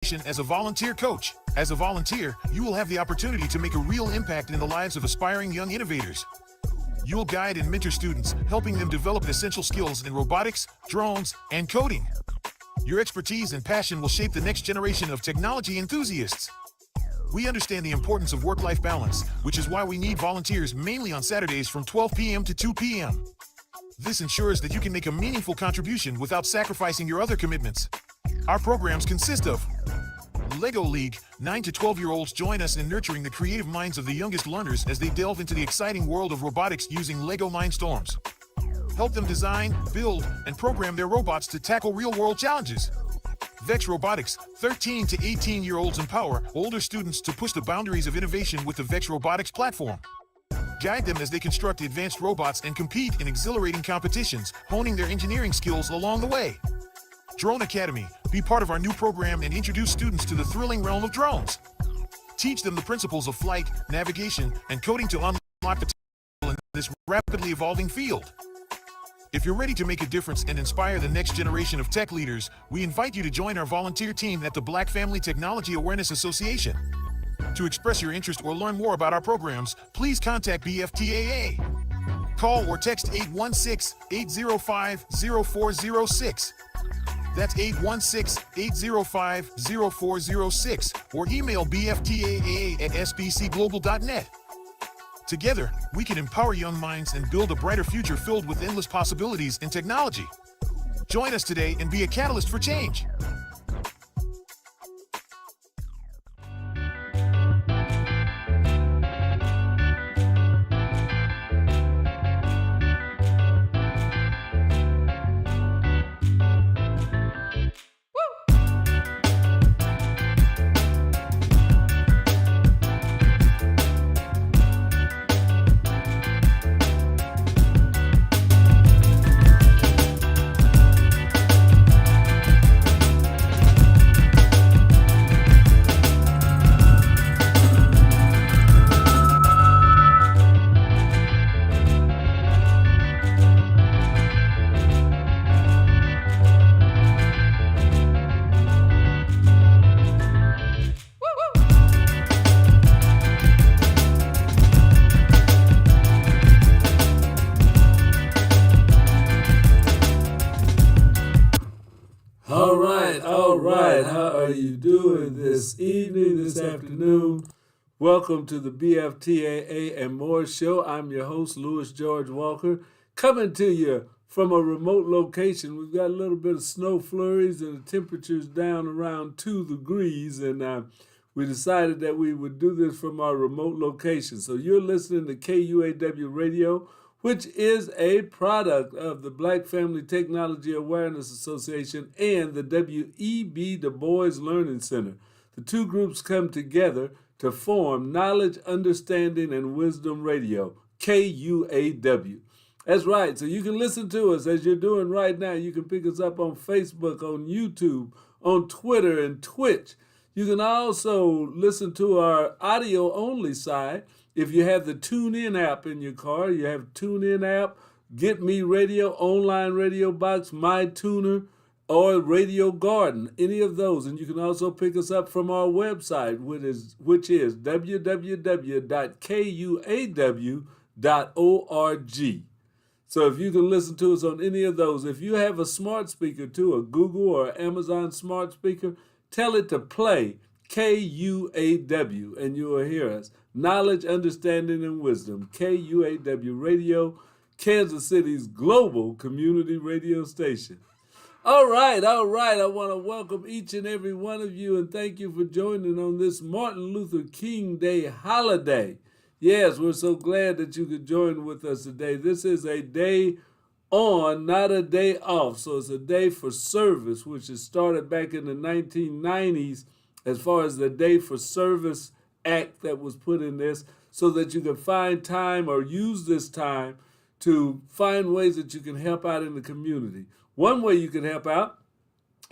as a volunteer coach. As a volunteer, you will have the opportunity to make a real impact in the lives of aspiring young innovators. You will guide and mentor students, helping them develop essential skills in robotics, drones, and coding. Your expertise and passion will shape the next generation of technology enthusiasts. We understand the importance of work-life balance, which is why we need volunteers mainly on Saturdays from 12 p.m. to 2 p.m. This ensures that you can make a meaningful contribution without sacrificing your other commitments. Our programs consist of Lego League. 9 to 12-year-olds join us in nurturing the creative minds of the youngest learners as they delve into the exciting world of robotics using Lego Mindstorms. Help them design, build, and program their robots to tackle real-world challenges. Vex Robotics. 13 to 18-year-olds empower older students to push the boundaries of innovation with the Vex Robotics platform. Guide them as they construct advanced robots and compete in exhilarating competitions, honing their engineering skills along the way. Drone Academy. Be part of our new program and introduce students to the thrilling realm of drones. Teach them the principles of flight, navigation, and coding to unlock potential in this rapidly evolving field. If you're ready to make a difference and inspire the next generation of tech leaders, we invite you to join our volunteer team at the Black Family Technology Awareness Association. To express your interest or learn more about our programs, please contact BFTAA. Call or text 816-805-0406. That's 816-805-0406, or email bftaa@sbcglobal.net. Together, we can empower young minds and build a brighter future filled with endless possibilities in technology. Join us today and be a catalyst for change. All right. How are you doing this evening, this afternoon? Welcome to the BFTAA and More Show. I'm your host, Louis George Walker, coming to you from a remote location. We've got a little bit of snow flurries and the temperature's down around 2 degrees, and we decided that we would do this from our remote location. So you're listening to KUAW Radio, which is a product of the Black Family Technology Awareness Association and the W.E.B. Du Bois Learning Center. The two groups come together to form Knowledge, Understanding, and Wisdom Radio, KUAW. That's right. So you can listen to us as you're doing right now. You can pick us up on Facebook, on YouTube, on Twitter, and Twitch. You can also listen to our audio-only side. If you have the TuneIn app in your car, you have TuneIn app, Get Me Radio, Online Radio Box, My Tuner, or Radio Garden, any of those. And you can also pick us up from our website, which is www.kuaw.org. So if you can listen to us on any of those, if you have a smart speaker too, a Google or Amazon smart speaker, tell it to play KUAW and you will hear us. Knowledge, Understanding, and Wisdom, KUAW Radio, Kansas City's global community radio station. All right. I want to welcome each and every one of you and thank you for joining on this Martin Luther King Day holiday. Yes, we're so glad that you could join with us today. This is a day on, not a day off. So it's a day for service, which is started back in the 1990s as far as the Day for Service Act that was put in this, so that you can find time or use this time to find ways that you can help out in the community. One way you can help out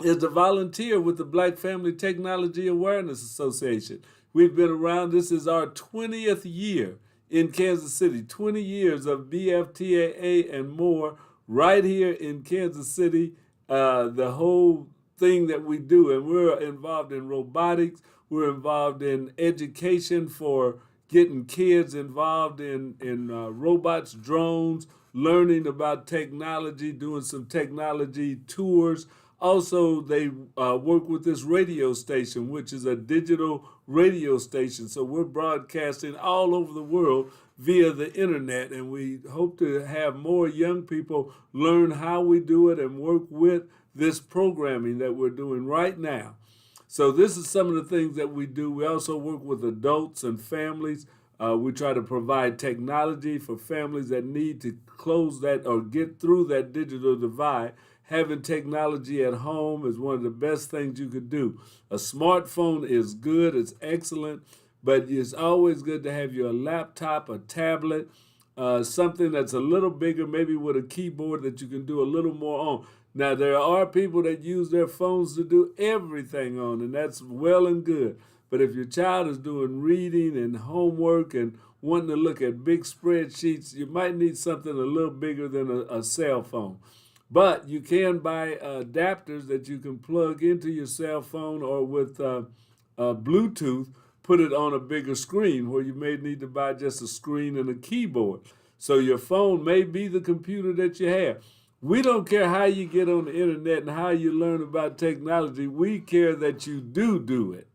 is to volunteer with the Black Family Technology Awareness Association. We've been around, this is our 20th year in Kansas City, 20 years of BFTAA and More right here in Kansas City. The whole thing that we do, and we're involved in robotics. We're involved in education for getting kids involved in robots, drones, learning about technology, doing some technology tours. Also, they work with this radio station, which is a digital radio station. So we're broadcasting all over the world via the internet, and we hope to have more young people learn how we do it and work with this programming that we're doing right now. So this is some of the things that we do. We also work with adults and families. We try to provide technology for families that need to close that or get through that digital divide. Having technology at home is one of the best things you could do. A smartphone is good, it's excellent, but it's always good to have your laptop, a tablet, something that's a little bigger, maybe with a keyboard that you can do a little more on. Now, there are people that use their phones to do everything on, and that's well and good. But if your child is doing reading and homework and wanting to look at big spreadsheets, you might need something a little bigger than a cell phone. But you can buy adapters that you can plug into your cell phone, or with Bluetooth, put it on a bigger screen, where you may need to buy just a screen and a keyboard. So your phone may be the computer that you have. We don't care how you get on the internet and how you learn about technology. We care that you do it.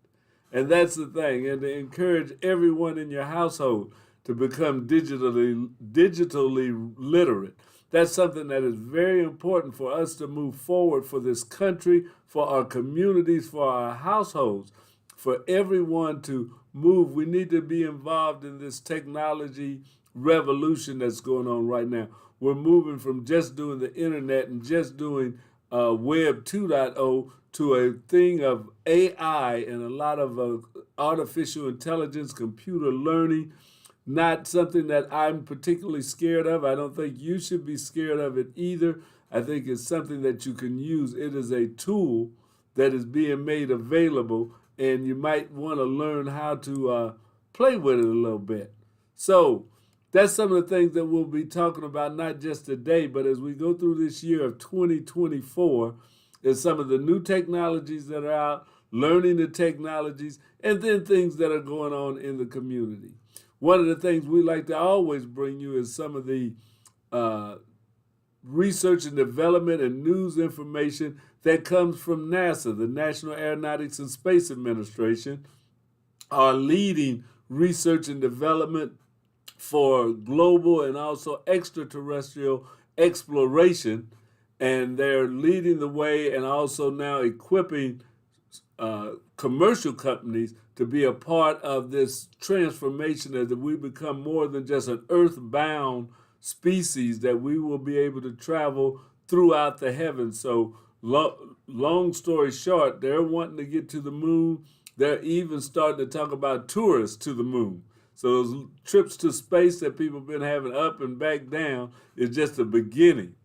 And that's the thing. And to encourage everyone in your household to become digitally literate. That's something that is very important for us to move forward for this country, for our communities, for our households, for everyone to move. We need to be involved in this technology revolution that's going on right now. We're moving from just doing the internet and just doing Web 2.0 to a thing of AI and a lot of artificial intelligence, computer learning. Not something that I'm particularly scared of. I don't think you should be scared of it either. I think it's something that you can use. It is a tool that is being made available, and you might want to learn how to play with it a little bit. So that's some of the things that we'll be talking about, not just today, but as we go through this year of 2024, is some of the new technologies that are out, learning the technologies, and then things that are going on in the community. One of the things we like to always bring you is some of the research and development and news information that comes from NASA, the National Aeronautics and Space Administration, are leading research and development for global and also extraterrestrial exploration, and they're leading the way and also now equipping commercial companies to be a part of this transformation, as we become more than just an earthbound species, that we will be able to travel throughout the heavens. So long story short, they're wanting to get to the moon. They're even starting to talk about tourists to the moon. So those trips to space that people have been having up and back down is just the beginning.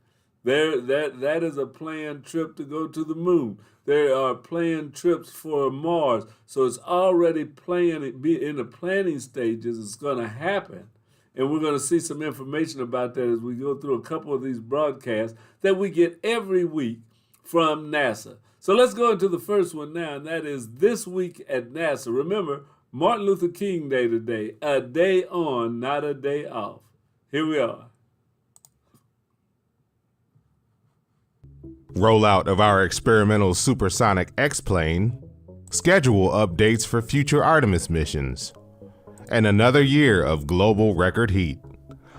That is a planned trip to go to the moon. There are planned trips for Mars. So it's already in the planning stages. It's going to happen. And we're going to see some information about that as we go through a couple of these broadcasts that we get every week from NASA. So let's go into the first one now, and that is This Week at NASA. Remember, Martin Luther King Day today, a day on, not a day off. Here we are. Rollout of our experimental supersonic X-plane, schedule updates for future Artemis missions, and another year of global record heat.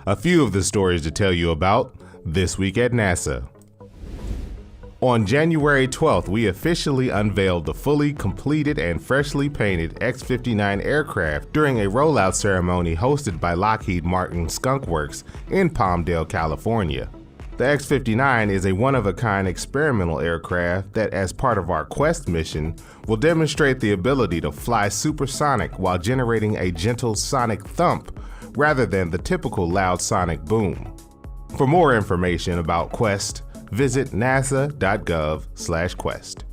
A few of the stories to tell you about this week at NASA. On January 12th, we officially unveiled the fully completed and freshly painted X-59 aircraft during a rollout ceremony hosted by Lockheed Martin Skunk Works in Palmdale, California. The X-59 is a one-of-a-kind experimental aircraft that, as part of our Quest mission, will demonstrate the ability to fly supersonic while generating a gentle sonic thump rather than the typical loud sonic boom. For more information about Quest, visit nasa.gov/quest.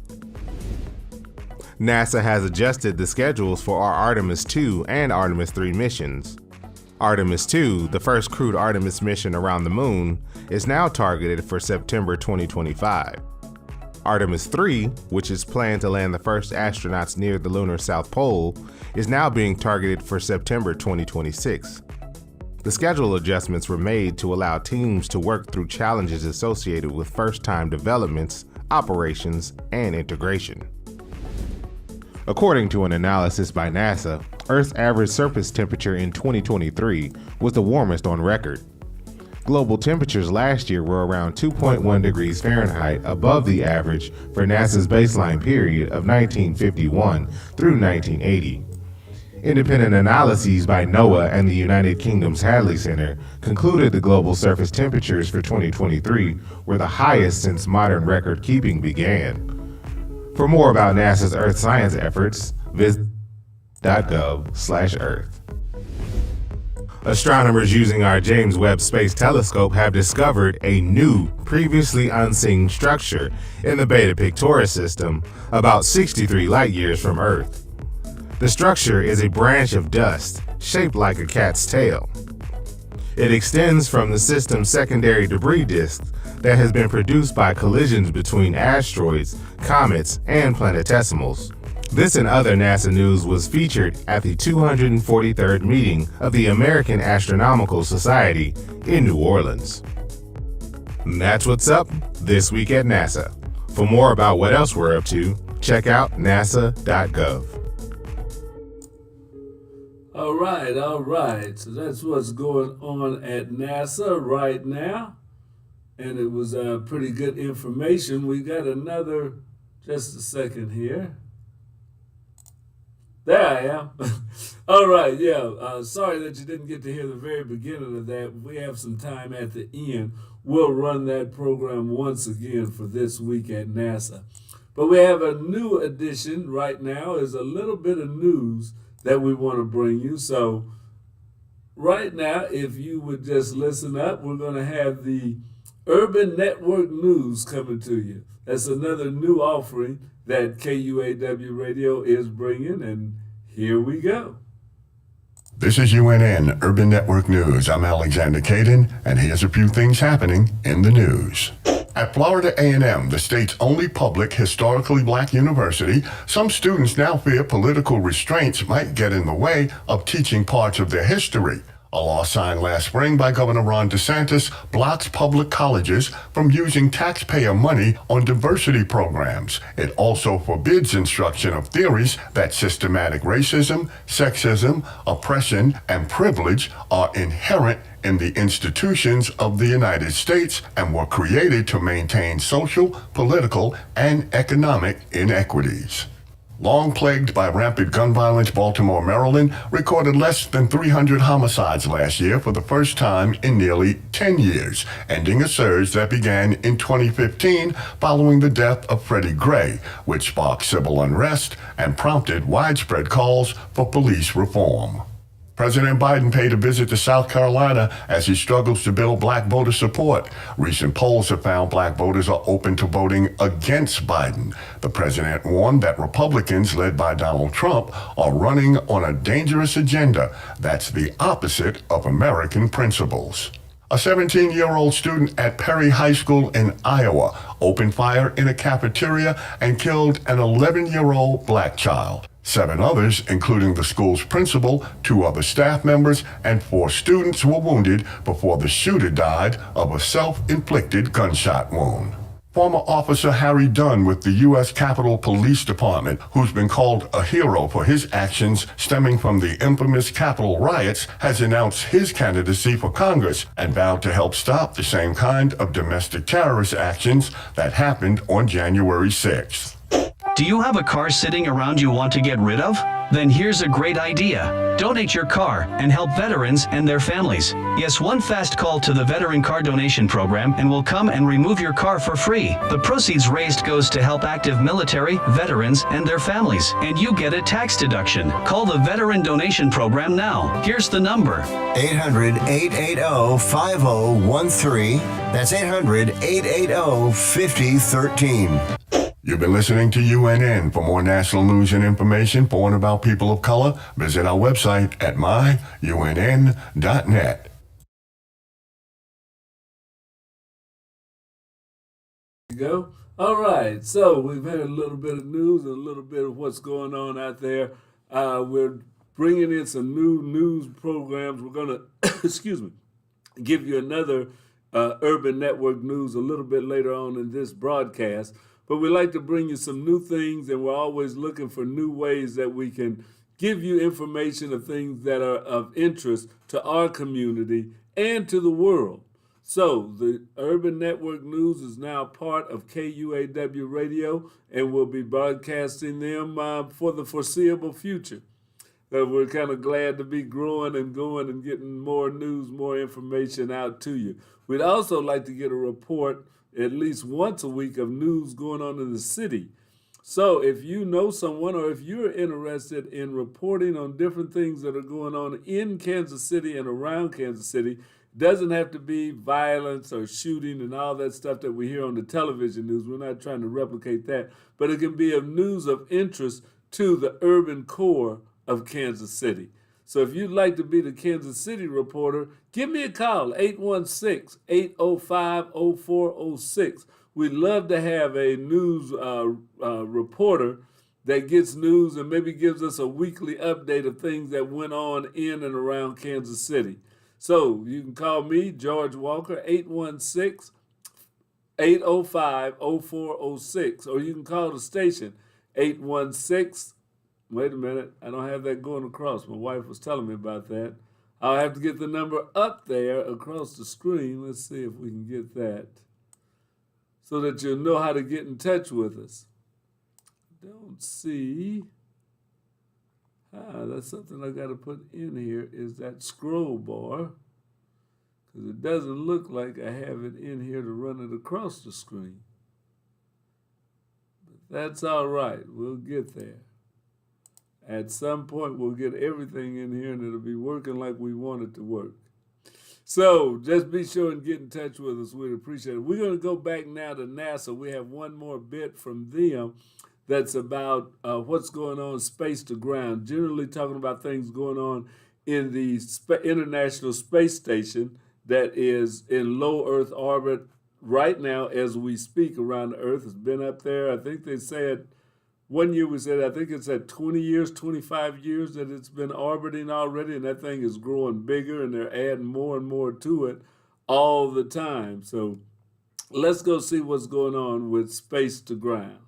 NASA has adjusted the schedules for our Artemis II and Artemis III missions. Artemis II, the first crewed Artemis mission around the moon, is now targeted for September 2025. Artemis 3, which is planned to land the first astronauts near the lunar South Pole, is now being targeted for September 2026. The schedule adjustments were made to allow teams to work through challenges associated with first-time developments, operations, and integration. According to an analysis by NASA, Earth's average surface temperature in 2023 was the warmest on record. Global temperatures last year were around 2.1 degrees Fahrenheit above the average for NASA's baseline period of 1951 through 1980. Independent analyses by NOAA and the United Kingdom's Hadley Center concluded the global surface temperatures for 2023 were the highest since modern record keeping began. For more about NASA's Earth science efforts, visit .gov/Earth. Astronomers using our James Webb Space Telescope have discovered a new, previously unseen structure in the Beta Pictoris system about 63 light-years from Earth. The structure is a branch of dust shaped like a cat's tail. It extends from the system's secondary debris disk that has been produced by collisions between asteroids, comets, and planetesimals. This and other NASA news was featured at the 243rd meeting of the American Astronomical Society in New Orleans. And that's what's up this week at NASA. For more about what else we're up to, check out nasa.gov. All right. So that's what's going on at NASA right now. And it was pretty good information. We got another, just a second here. There I am. All right, sorry that you didn't get to hear the very beginning of that. We have some time at the end. We'll run that program once again for this week at NASA. But we have a new edition right now. Is a little bit of news that we want to bring you. So right now, if you would just listen up, we're going to have the Urban Network News coming to you. That's another new offering that KUAW Radio is bringing, and here we go. This is UNN Urban Network News. I'm Alexander Caden, and here's a few things happening in the news. At Florida A&M, the state's only public historically black university, some students now fear political restraints might get in the way of teaching parts of their history. A law signed last spring by Governor Ron DeSantis blocks public colleges from using taxpayer money on diversity programs. It also forbids instruction of theories that systematic racism, sexism, oppression, and privilege are inherent in the institutions of the United States and were created to maintain social, political, and economic inequities. Long plagued by rampant gun violence, Baltimore, Maryland recorded less than 300 homicides last year for the first time in nearly 10 years, ending a surge that began in 2015 following the death of Freddie Gray, which sparked civil unrest and prompted widespread calls for police reform. President Biden paid a visit to South Carolina as he struggles to build black voter support. Recent polls have found black voters are open to voting against Biden. The president warned that Republicans, led by Donald Trump, are running on a dangerous agenda that's the opposite of American principles. A 17-year-old student at Perry High School in Iowa opened fire in a cafeteria and killed an 11-year-old black child. 7 others, including the school's principal, 2 other staff members, and 4 students were wounded before the shooter died of a self-inflicted gunshot wound. Former Officer Harry Dunn with the U.S. Capitol Police Department, who's been called a hero for his actions stemming from the infamous Capitol riots, has announced his candidacy for Congress and vowed to help stop the same kind of domestic terrorist actions that happened on January 6th. Do you have a car sitting around you want to get rid of? Then here's a great idea. Donate your car and help veterans and their families. Yes, one fast call to the Veteran Car Donation Program and we'll come and remove your car for free. The proceeds raised goes to help active military, veterans, and their families. And you get a tax deduction. Call the Veteran Donation Program now. Here's the number. 800-880-5013. That's 800-880-5013. You've been listening to UNN. For more national news and information for and about people of color, visit our website at myunn.net. Go. All right, so we've had a little bit of news and a little bit of what's going on out there. We're bringing in some new news programs. We're going to, excuse me, give you another Urban Network news a little bit later on in this broadcast. But we like to bring you some new things, and we're always looking for new ways that we can give you information of things that are of interest to our community and to the world. So the Urban Network News is now part of KUAW Radio, and we'll be broadcasting them for the foreseeable future. We're kind of glad to be growing and going and getting more news, more information out to you. We'd also like to get a report at least once a week of news going on in the city. So if you know someone or if you're interested in reporting on different things that are going on in Kansas City and around Kansas City, doesn't have to be violence or shooting and all that stuff that we hear on the television news. We're not trying to replicate that, but it can be of news of interest to the urban core of Kansas City. So if you'd like to be the Kansas City reporter, give me a call, 816-805-0406. We'd love to have a news reporter that gets news and maybe gives us a weekly update of things that went on in and around Kansas City. So you can call me, George Walker, 816-805-0406, or you can call the station, 816, wait a minute, I don't have that going across. My wife was telling me about that. I'll have to get the number up there across the screen. Let's see if we can get that so that you'll know how to get in touch with us. Don't see. That's something I got to put in here is that scroll bar, because it doesn't look like I have it in here to run it across the screen. But that's all right. We'll get there. At some point, we'll get everything in here and it'll be working like we want it to work. So just be sure and get in touch with us. We'd appreciate it. We're going to go back now to NASA. We have one more bit from them that's about what's going on space to ground, generally talking about things going on in the International Space Station that is in low Earth orbit right now as we speak around the Earth. It's been up there. I think they said, one year we said, I think it's at 20 years, 25 years that it's been orbiting already, and that thing is growing bigger, and they're adding more and more to it all the time. So let's go see what's going on with space to ground.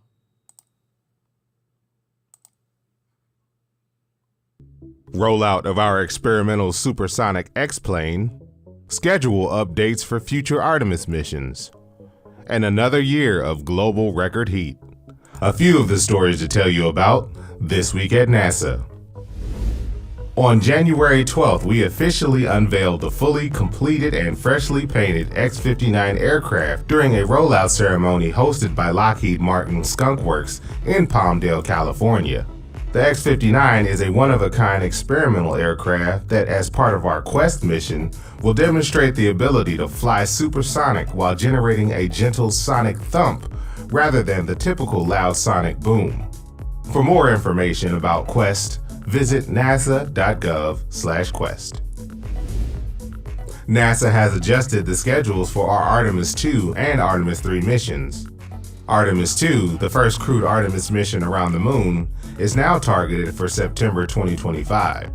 Rollout of our experimental supersonic X-plane, schedule updates for future Artemis missions, and another year of global record heat. A few of the stories to tell you about this week at NASA. On January 12th, we officially unveiled the fully completed and freshly painted X-59 aircraft during a rollout ceremony hosted by Lockheed Martin Skunk Works in Palmdale, California. The X-59 is a one-of-a-kind experimental aircraft that, as part of our Quest mission, will demonstrate the ability to fly supersonic while generating a gentle sonic thump rather than the typical loud sonic boom. For more information about Quest, visit nasa.gov/quest. NASA has adjusted the schedules for our Artemis II and Artemis III missions. Artemis II, the first crewed Artemis mission around the moon, is now targeted for September 2025.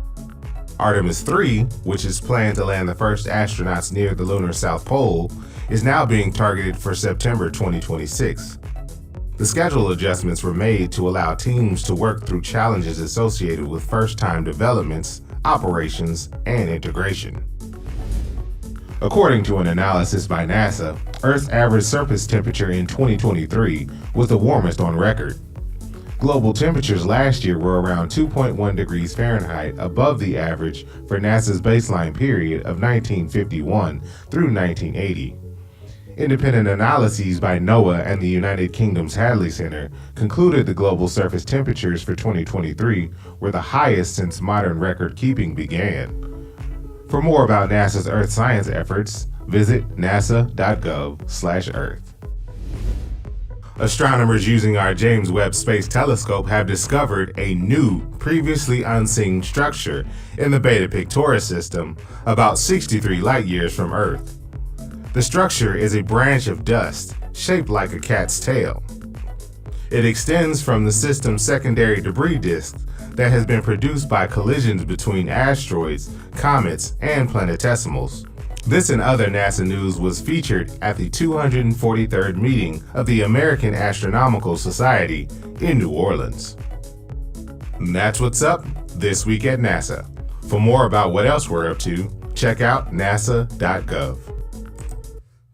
Artemis III, which is planned to land the first astronauts near the lunar South Pole, is now being targeted for September 2026. The schedule adjustments were made to allow teams to work through challenges associated with first-time developments, operations, and integration. According to an analysis by NASA, Earth's average surface temperature in 2023 was the warmest on record. Global temperatures last year were around 2.1 degrees Fahrenheit above the average for NASA's baseline period of 1951 through 1980. Independent analyses by NOAA and the United Kingdom's Hadley Center concluded the global surface temperatures for 2023 were the highest since modern record keeping began. For more about NASA's Earth science efforts, visit nasa.gov/earth. Astronomers using our James Webb Space Telescope have discovered a new, previously unseen structure in the Beta Pictoris system, about 63 light-years from Earth. The structure is a branch of dust shaped like a cat's tail. It extends from the system's secondary debris disk that has been produced by collisions between asteroids, comets, and planetesimals. This and other NASA news was featured at the 243rd meeting of the American Astronomical Society in New Orleans. And that's what's up this week at NASA. For more about what else we're up to, check out nasa.gov.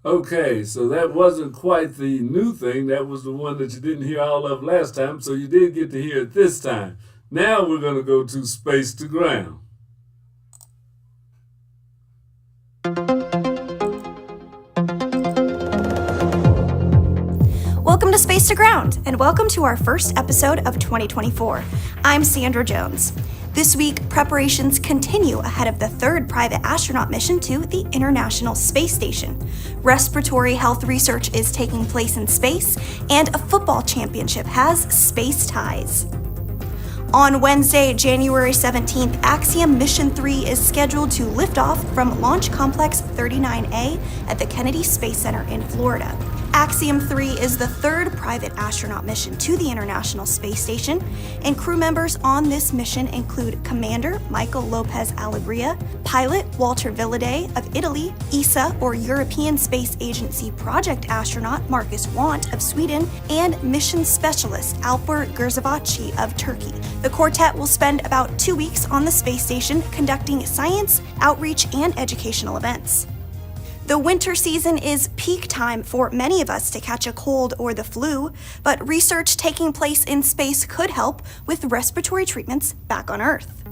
Okay, so that wasn't quite the new thing. That was the one that you didn't hear all of last time, so you did get to hear it this time. Now we're going to go to Space to Ground. Welcome to Space to Ground, and welcome to our first episode of 2024. I'm Sandra Jones. This week, preparations continue ahead of the third private astronaut mission to the International Space Station. Respiratory health research is taking place in space, and a football championship has space ties. On Wednesday, January 17th, Axiom Mission 3 is scheduled to lift off from Launch Complex 39A at the Kennedy Space Center in Florida. Axiom 3 is the third private astronaut mission to the International Space Station, and crew members on this mission include Commander Michael Lopez Alegria, pilot Walter Villiday of Italy, ESA or European Space Agency project astronaut Marcus Want of Sweden, and mission specialist Alper Gerzavacci of Turkey. The quartet will spend about 2 weeks on the space station conducting science, outreach, and educational events. The winter season is peak time for many of us to catch a cold or the flu, but research taking place in space could help with respiratory treatments back on Earth.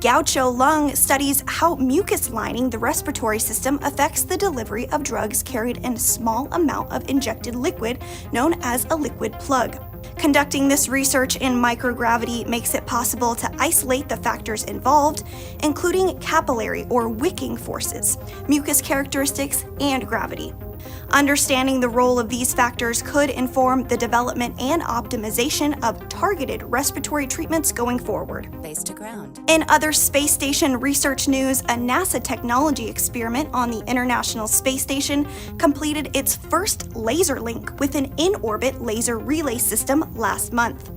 Gaucho Lung studies how mucus lining the respiratory system affects the delivery of drugs carried in a small amount of injected liquid known as a liquid plug. Conducting this research in microgravity makes it possible to isolate the factors involved, including capillary or wicking forces, mucus characteristics, and gravity. Understanding the role of these factors could inform the development and optimization of targeted respiratory treatments going forward. Space to Ground. In other space station research news, a NASA technology experiment on the International Space Station completed its first laser link with an in-orbit laser relay system last month.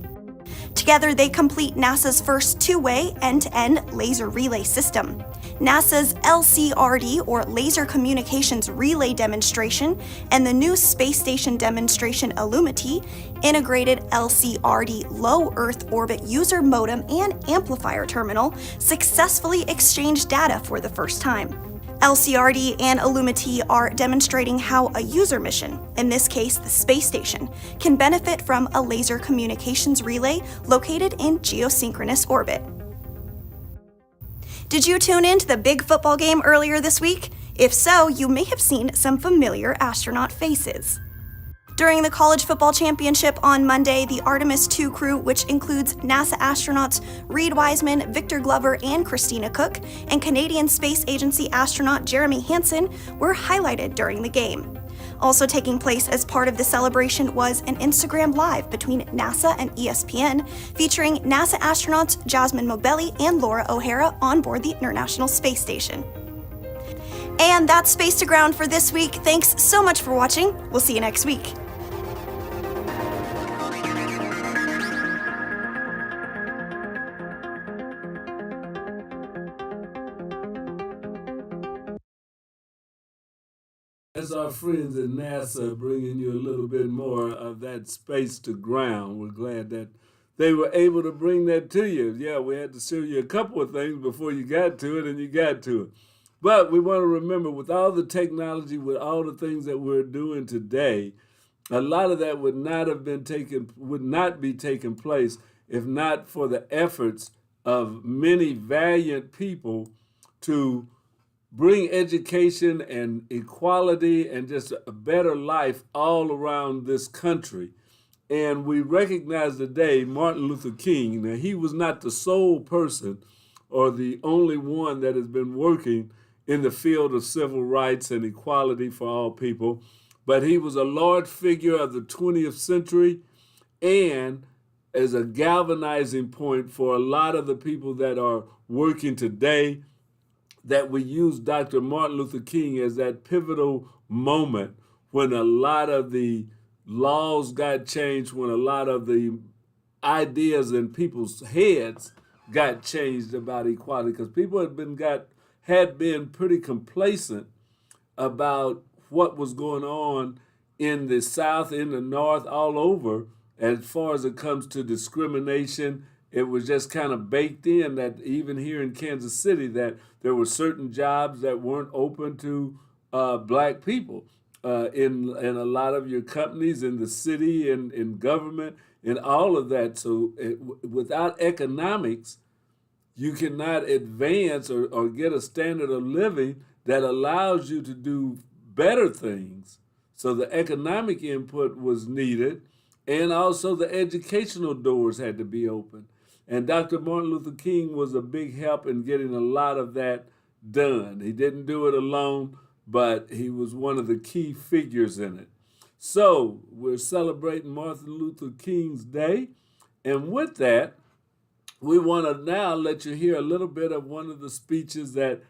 Together, they complete NASA's first two-way end-to-end laser relay system. NASA's LCRD, or Laser Communications Relay Demonstration, and the new Space Station Demonstration Illumity, integrated LCRD Low Earth Orbit User Modem and Amplifier Terminal, successfully exchanged data for the first time. LCRD and Illumity are demonstrating how a user mission, in this case the space station, can benefit from a laser communications relay located in geosynchronous orbit. Did you tune in to the big football game earlier this week? If so, you may have seen some familiar astronaut faces. During the College Football Championship on Monday, the Artemis II crew, which includes NASA astronauts Reed Wiseman, Victor Glover, and Christina Cook, and Canadian Space Agency astronaut Jeremy Hansen, were highlighted during the game. Also taking place as part of the celebration was an Instagram Live between NASA and ESPN, featuring NASA astronauts Jasmine Mogbelli and Laura O'Hara on board the International Space Station. And that's Space to Ground for this week. Thanks so much for watching. We'll see you next week. That's our friends at NASA bringing you a little bit more of that Space to Ground. We're glad that they were able to bring that to you. Yeah, we had to show you a couple of things before you got to it, and you got to it. But we want to remember, with all the technology, with all the things that we're doing today, a lot of that would not be taking place if not for the efforts of many valiant people to bring education and equality and just a better life all around this country. And we recognize today Martin Luther King. Now, he was not the sole person or the only one that has been working in the field of civil rights and equality for all people, but he was a large figure of the 20th century and as a galvanizing point for a lot of the people that are working today, that we use Dr. Martin Luther King as that pivotal moment when a lot of the laws got changed, when a lot of the ideas in people's heads got changed about equality, because people had been pretty complacent about what was going on in the South, in the North, all over. As far as it comes to discrimination, it was just kind of baked in that even here in Kansas City, that there were certain jobs that weren't open to black people in a lot of your companies, in the city, and in government, and all of that. So without economics, you cannot advance or get a standard of living that allows you to do better things. So the economic input was needed, and also the educational doors had to be open. And Dr. Martin Luther King was a big help in getting a lot of that done. He didn't do it alone, but he was one of the key figures in it. So we're celebrating Martin Luther King's Day. And with that, we want to now let you hear a little bit of one of the speeches that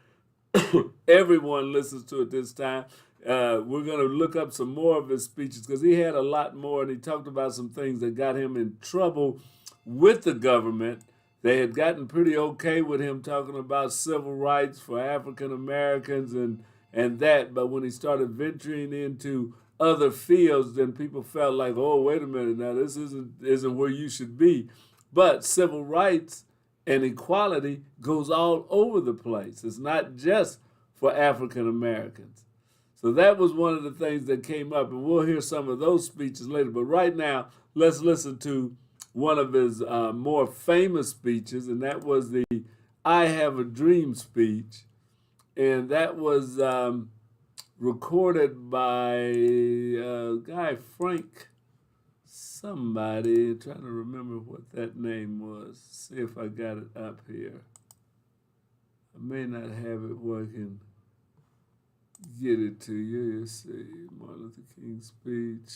everyone listens to at this time. We're going to look up some more of his speeches, because he had a lot more, and he talked about some things that got him in trouble with the government. They had gotten pretty okay with him talking about civil rights for African Americans and that, but when he started venturing into other fields, then people felt like, oh, wait a minute, now this isn't where you should be. But civil rights and equality goes all over the place. It's not just for African Americans. So that was one of the things that came up, and we'll hear some of those speeches later. But right now, let's listen to one of his more famous speeches, and that was the I Have a Dream speech. And that was recorded by guy Frank somebody. Trying to remember what that name was. See if I got it up here. I may not have it where I can get it to you. Let's see, Martin Luther King speech.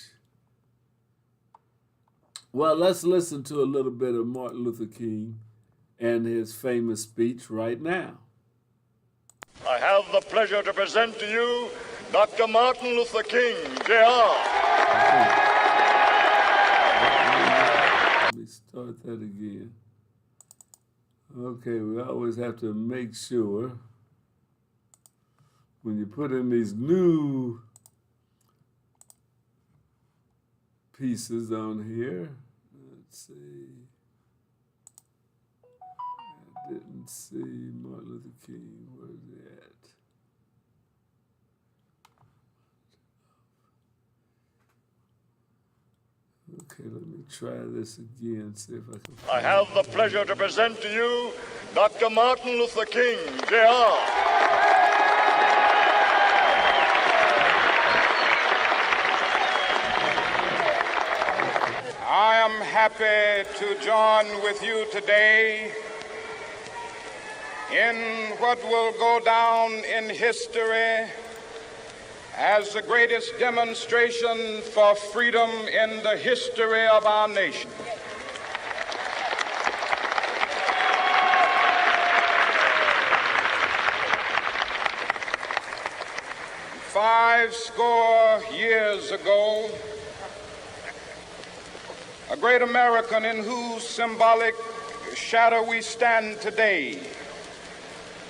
Well, let's listen to a little bit of Martin Luther King and his famous speech right now. I have the pleasure to present to you Dr. Martin Luther King, Jr. Let me start that again. Okay, we always have to make sure when you put in these new pieces on here. Let's see. I didn't see Martin Luther King. Where's he at? Okay, let me try this again, see if I can. I have the pleasure to present to you Dr. Martin Luther King, Jr. I am happy to join with you today in what will go down in history as the greatest demonstration for freedom in the history of our nation. Five score years ago, a great American in whose symbolic shadow we stand today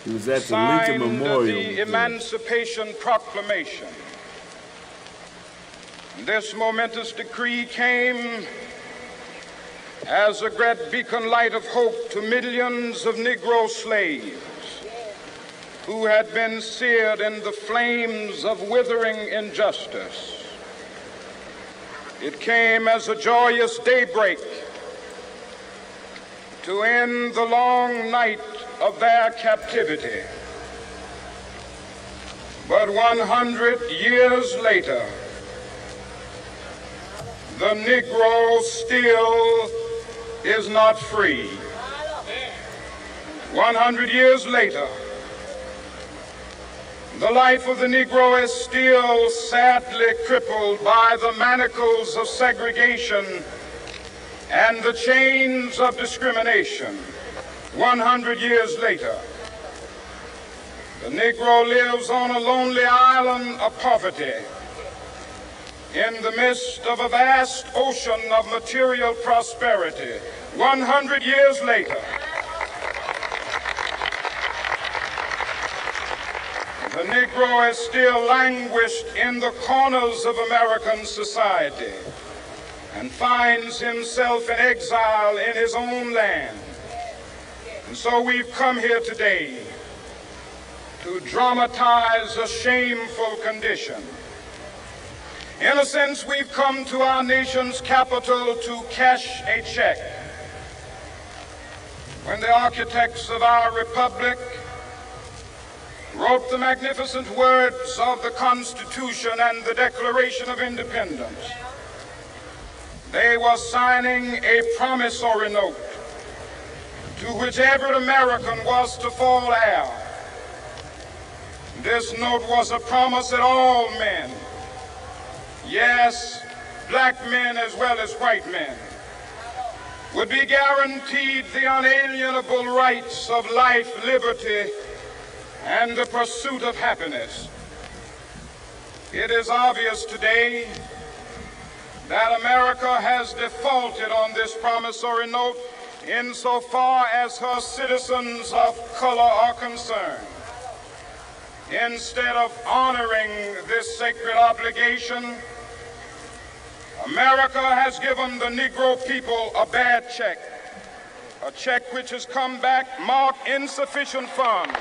He was at the signed Lincoln Memorial. the Emancipation Proclamation. This momentous decree came as a great beacon light of hope to millions of Negro slaves who had been seared in the flames of withering injustice. It came as a joyous daybreak to end the long night of their captivity. But 100 years later, the Negro still is not free. 100 years later, the life of the Negro is still sadly crippled by the manacles of segregation and the chains of discrimination. 100 years later, the Negro lives on a lonely island of poverty, in the midst of a vast ocean of material prosperity, 100 years later, the Negro is still languished in the corners of American society and finds himself in exile in his own land. And so we've come here today to dramatize a shameful condition. In a sense, we've come to our nation's capital to cash a check. When the architects of our republic wrote the magnificent words of the Constitution and the Declaration of Independence, they were signing a promissory note to which every American was to fall heir. This note was a promise that all men, yes, black men as well as white men, would be guaranteed the unalienable rights of life, liberty, and the pursuit of happiness. It is obvious today that America has defaulted on this promissory note insofar as her citizens of color are concerned. Instead of honoring this sacred obligation, America has given the Negro people a bad check, a check which has come back marked insufficient funds.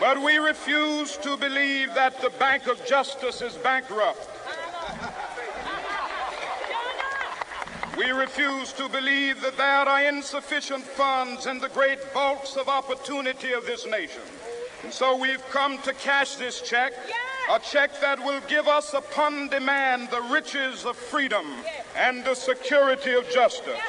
But we refuse to believe that the Bank of Justice is bankrupt. We refuse to believe that there are insufficient funds in the great vaults of opportunity of this nation. And so we've come to cash this check, a check that will give us upon demand the riches of freedom and the security of justice.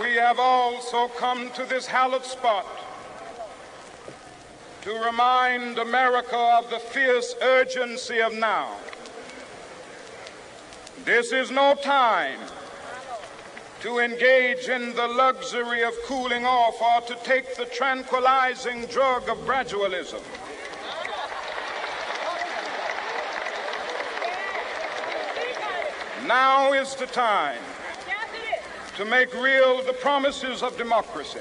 We have also come to this hallowed spot to remind America of the fierce urgency of now. This is no time to engage in the luxury of cooling off or to take the tranquilizing drug of gradualism. Now is the time to make real the promises of democracy.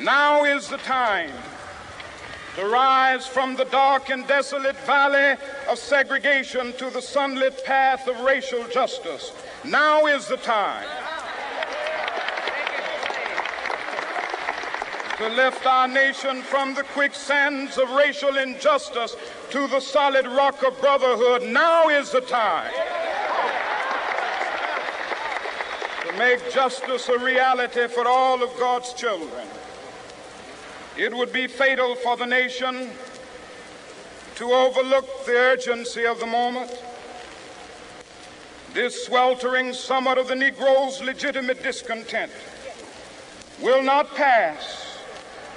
Now is the time to rise from the dark and desolate valley of segregation to the sunlit path of racial justice. Now is the time to lift our nation from the quicksands of racial injustice to the solid rock of brotherhood. Now is the time to make justice a reality for all of God's children. It would be fatal for the nation to overlook the urgency of the moment. This sweltering summer of the Negro's legitimate discontent will not pass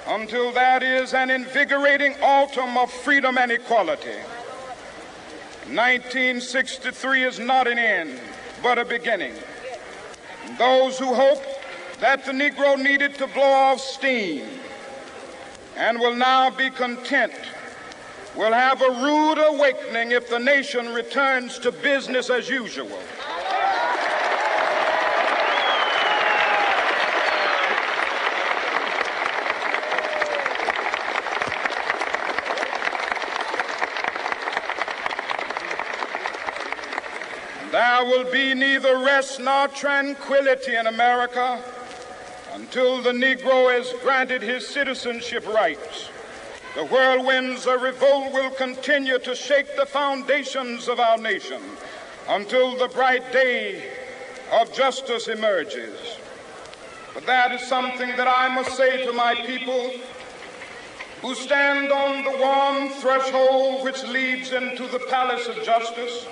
until that is an invigorating autumn of freedom and equality. 1963 is not an end, but a beginning. Those who hope that the Negro needed to blow off steam and will now be content will have a rude awakening if the nation returns to business as usual. There will be neither rest nor tranquility in America until the Negro is granted his citizenship rights. The whirlwinds of revolt will continue to shake the foundations of our nation until the bright day of justice emerges. But that is something that I must say to my people who stand on the warm threshold which leads into the palace of justice.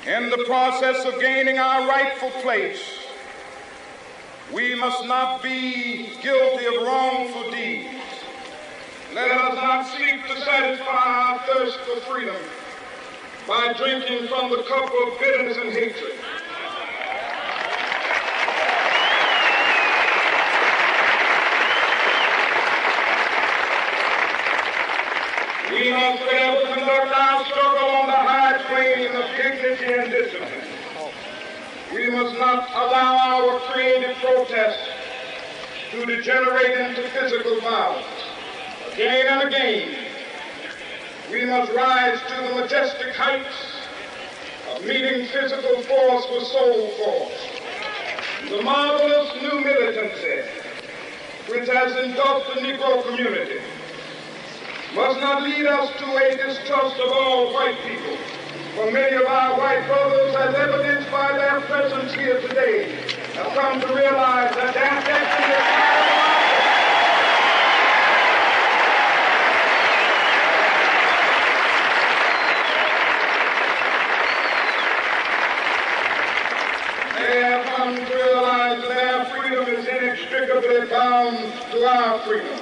In the process of gaining our rightful place, We must not be guilty of wrongful deeds. Let us not seek to satisfy our thirst for freedom by drinking from the cup of bitterness and hatred. We must fail to conduct our struggle on the high plane of dignity and discipline. We must not allow our creative protest to degenerate into physical violence. Again and again, we must rise to the majestic heights of meeting physical force with soul force. The marvelous new militancy which has engulfed the Negro community must not lead us to a distrust of all white people. For many of our white brothers, as evidenced by their presence here today, have come to realize that their destiny is not They have come to realize that their freedom is inextricably bound to our freedom.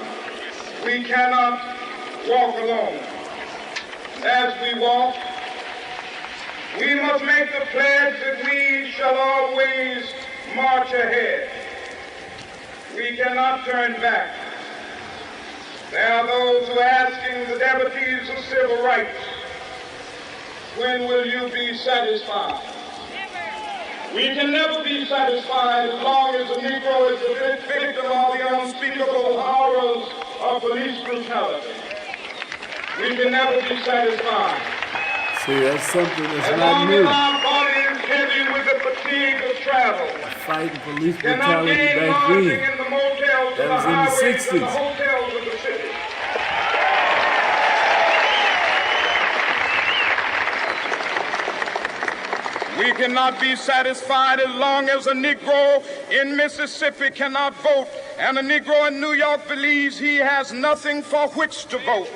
We cannot walk alone. As we walk, we must make the pledge that we shall always march ahead. We cannot turn back. There are those who are asking the devotees of civil rights, when will you be satisfied? We can never be satisfied as long as the Negro is the victim of the unspeakable horrors of police brutality. We can never be satisfied. See, that's something that's as not long new. as our body is heavy with the fatigue of travel. Fighting police Cannot brutality gain back lodging then. in the motels, That was the in the highways, and 60s. the hotels of the city. We cannot be satisfied as long as a Negro in Mississippi cannot vote and a Negro in New York believes he has nothing for which to vote.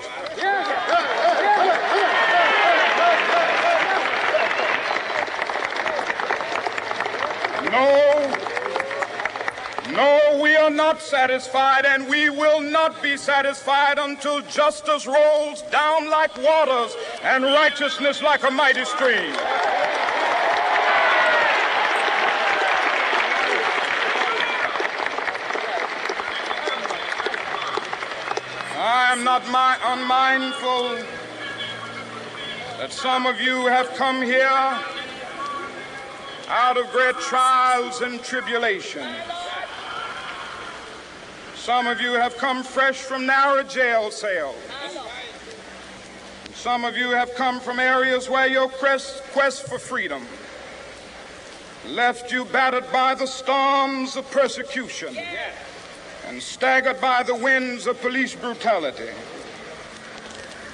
No, we are not satisfied, and we will not be satisfied until justice rolls down like waters and righteousness like a mighty stream. I am not unmindful that some of you have come here out of great trials and tribulations. Some of you have come fresh from narrow jail cells. Some of you have come from areas where your quest for freedom left you battered by the storms of persecution and staggered by the winds of police brutality.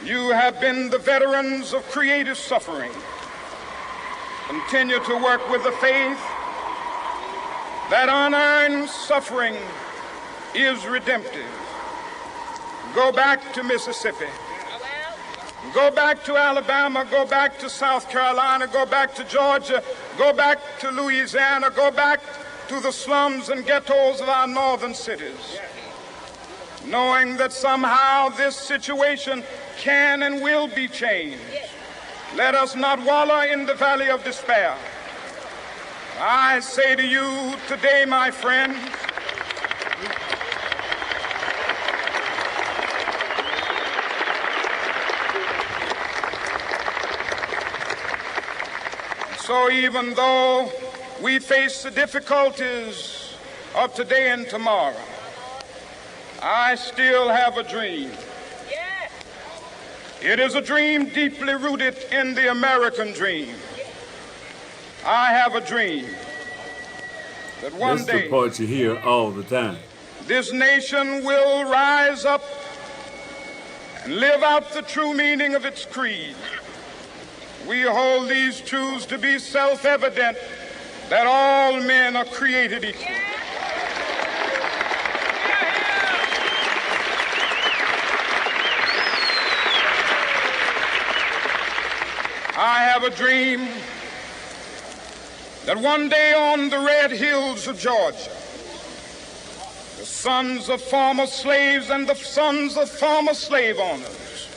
You have been the veterans of creative suffering. Continue to work with the faith that unearned suffering is redemptive. Go back to Mississippi. Go back to Alabama. Go back to South Carolina. Go back to Georgia. Go back to Louisiana. Go back to the slums and ghettos of our northern cities, knowing that somehow this situation can and will be changed. Let us not wallow in the valley of despair. I say to you today, my friends, so even though we face the difficulties of today and tomorrow, I still have a dream. It is a dream deeply rooted in the American dream. I have a dream that one That's day the part you hear all the time. this nation will rise up and live out the true meaning of its creed. We hold these truths to be self-evident, that all men are created equal. I have a dream that one day on the red hills of Georgia, the sons of former slaves and the sons of former slave owners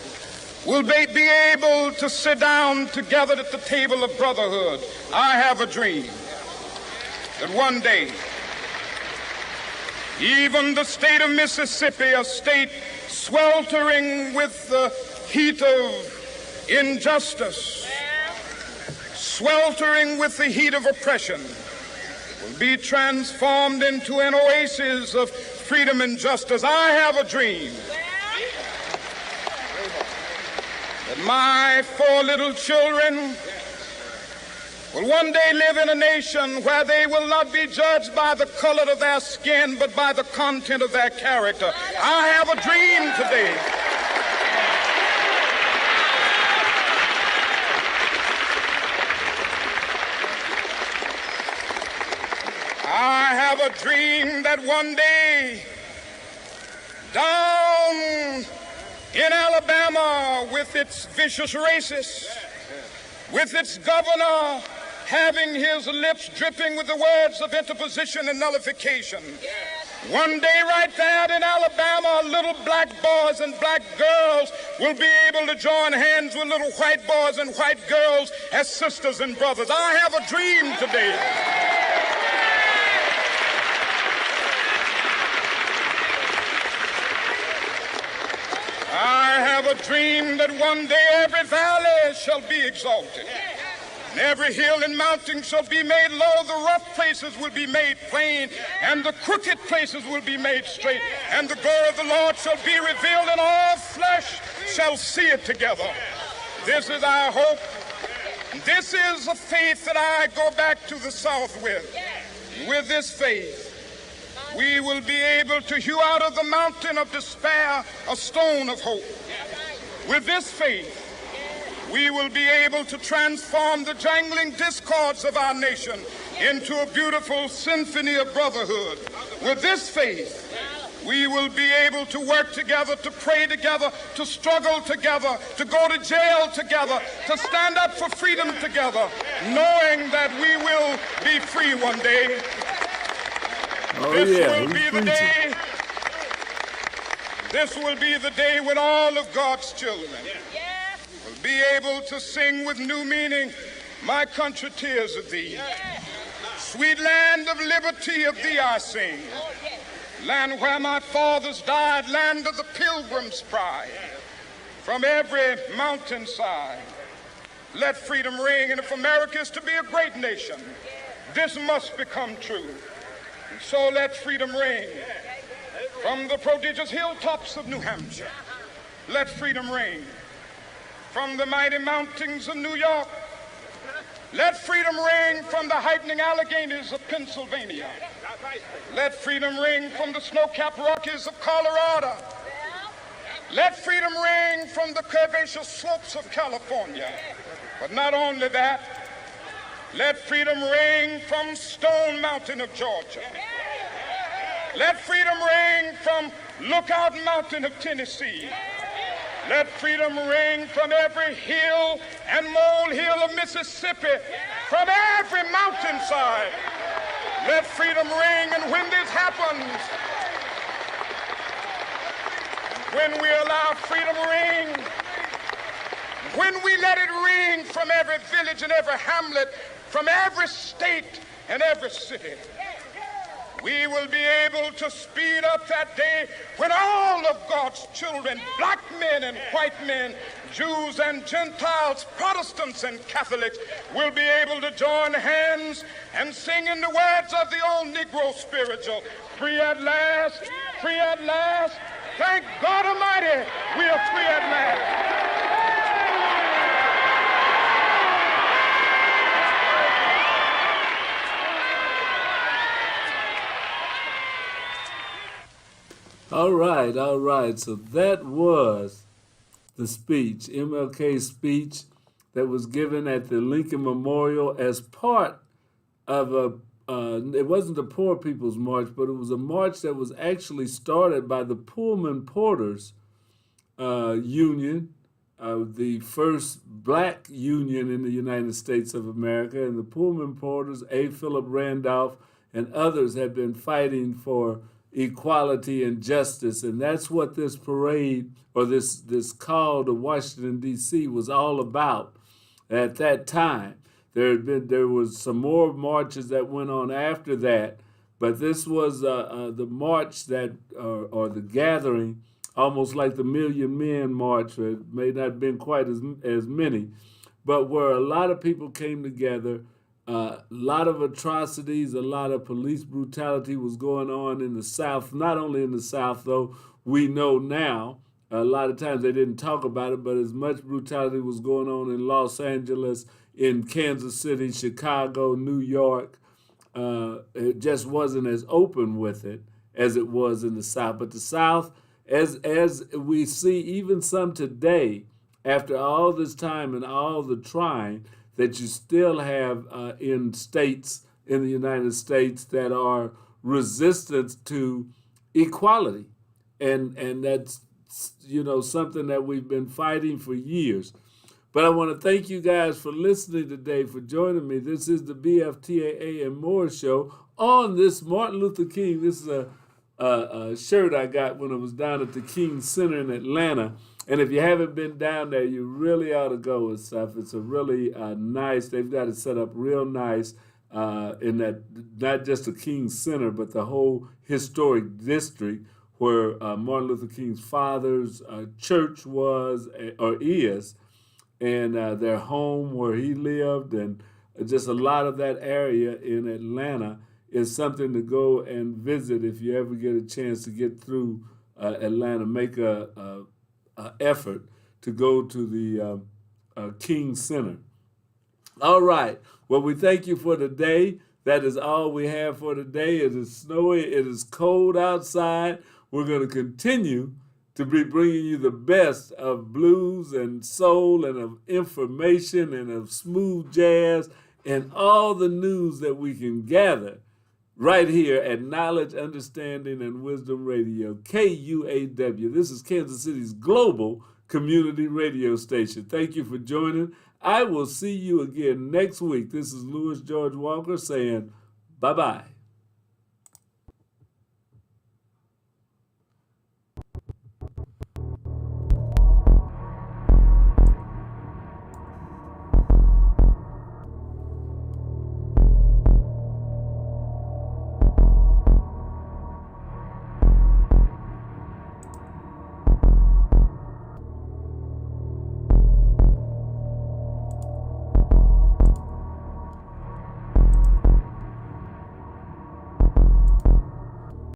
will be able to sit down together at the table of brotherhood. I have a dream that one day, even the state of Mississippi, a state sweltering with the heat of injustice, sweltering with the heat of oppression, will be transformed into an oasis of freedom and justice. I have a dream that my 4 little children will one day live in a nation where they will not be judged by the color of their skin, but by the content of their character. I have a dream today. I have a dream that one day, down in Alabama, with its vicious racists, with its governor having his lips dripping with the words of interposition and nullification, one day right there in Alabama, little black boys and black girls will be able to join hands with little white boys and white girls as sisters and brothers. I have a dream today. I have a dream that one day every valley shall be exalted, and every hill and mountain shall be made low. The rough places will be made plain, and the crooked places will be made straight. And the glory of the Lord shall be revealed, and all flesh shall see it together. This is our hope. This is a faith that I go back to the South with. With this faith, we will be able to hew out of the mountain of despair a stone of hope. With this faith, we will be able to transform the jangling discords of our nation into a beautiful symphony of brotherhood. With this faith, we will be able to work together, to pray together, to struggle together, to go to jail together, to stand up for freedom together, knowing that we will be free one day. This will be the day when all of God's children will be able to sing with new meaning, my country, tears of thee. Sweet land of liberty, of thee I sing. Land where my fathers died, land of the pilgrim's pride. From every mountainside, let freedom ring. And if America is to be a great nation, this must become true. So let freedom ring from the prodigious hilltops of New Hampshire. Let freedom ring from the mighty mountains of New York. Let freedom ring from the heightening Alleghenies of Pennsylvania. Let freedom ring from the snow-capped Rockies of Colorado. Let freedom ring from the curvaceous slopes of California. But not only that, let freedom ring from Stone Mountain of Georgia. Let freedom ring from Lookout Mountain of Tennessee. Let freedom ring from every hill and molehill of Mississippi, from every mountainside. Let freedom ring, and when this happens, when we allow freedom ring, when we let it ring from every village and every hamlet, from every state and every city, we will be able to speed up that day when all of God's children, black men and white men, Jews and Gentiles, Protestants and Catholics, will be able to join hands and sing in the words of the old Negro spiritual, free at last, free at last. Thank God Almighty, we are free at last. All right. So that was the speech, MLK's speech that was given at the Lincoln Memorial as part of it wasn't the Poor People's March, but it was a march that was actually started by the Pullman Porters Union, the first black union in the United States of America. And the Pullman Porters, A. Philip Randolph, and others had been fighting for equality and justice. And that's what this parade or this call to Washington, D.C. was all about at that time. There was some more marches that went on after that, but this was the march that, or the gathering, almost like the Million Men March. It may not have been quite as many, but where a lot of people came together. A lot of atrocities, a lot of police brutality was going on in the South. Not only in the South, though, we know now, a lot of times they didn't talk about it, but as much brutality was going on in Los Angeles, in Kansas City, Chicago, New York. It just wasn't as open with it as it was in the South. But the South, as we see even some today, after all this time and all the trying, that you still have in states in the United States that are resistant to equality. And that's, something that we've been fighting for years. But I want to thank you guys for listening today, for joining me. This is the BFTAA and More show on this Martin Luther King. This is a shirt I got when I was down at the King Center in Atlanta. And if you haven't been down there, you really ought to go and stuff. It's a really nice, they've got it set up real nice in that, not just the King Center, but the whole historic district where Martin Luther King's father's church was or is, and their home where he lived, and just a lot of that area in Atlanta is something to go and visit if you ever get a chance to get through Atlanta. Make a effort to go to the King Center. All right. Well, we thank you for today. That is all we have for today. It is snowy. It is cold outside. We're going to continue to be bringing you the best of blues and soul and of information and of smooth jazz and all the news that we can gather right here at Knowledge, Understanding, and Wisdom Radio, KUAW. This is Kansas City's global community radio station. Thank you for joining. I will see you again next week. This is Louis George Walker saying bye-bye.